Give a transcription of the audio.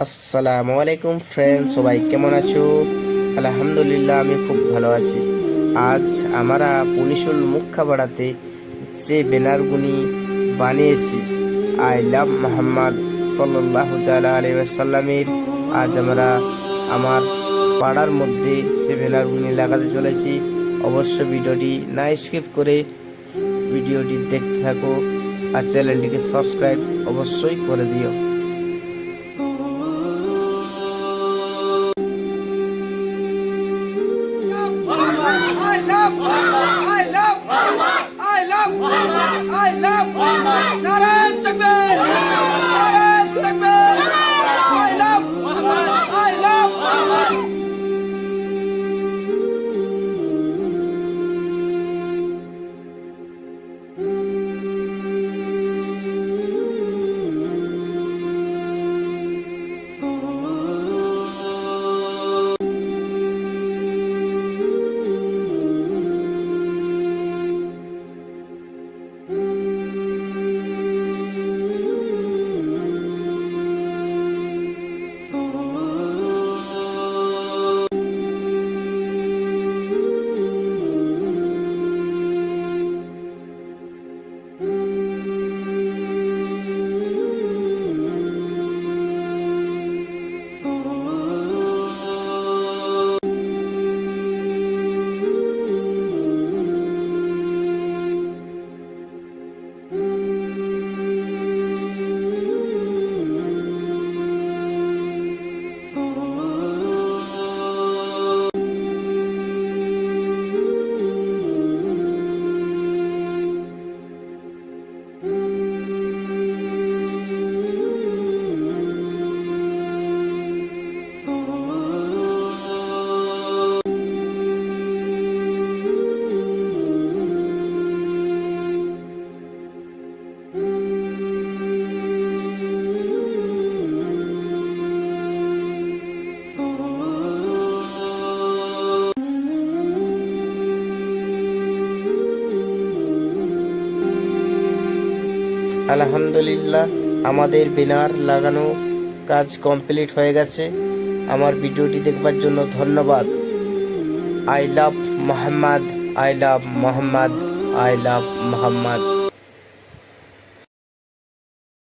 আসসালামু আলাইকুম ফ্রেন্ড, সবাই কেমন আছো? আলহামদুলিল্লাহ, আমি খুব ভালো আছি। আজ আমরা পুলিশুল মুখ্যা বাড়াতে যে ব্যানারগুলি বানিয়েছি আই লাভ মোহাম্মদ সাল্লাল্লাহু তাআলা আলাইহি ওয়াসাল্লামের, আজ আমরা আমার পাড়ার মধ্যে সে ব্যানারগুলি লাগাতে চলেছি। অবশ্য ভিডিওটি না স্কিপ করে ভিডিওটি দেখতে থাকো আর চ্যানেলটিকে সাবস্ক্রাইব অবশ্যই করে দিও। আলহামদুলিল্লাহ, আমাদের ব্যানার লাগানো কাজ কমপ্লিট হয়ে গেছে। আমার ভিডিওটি দেখবার জন্য ধন্যবাদ। I love Mohammad, I love Mohammad, I love Mohammad.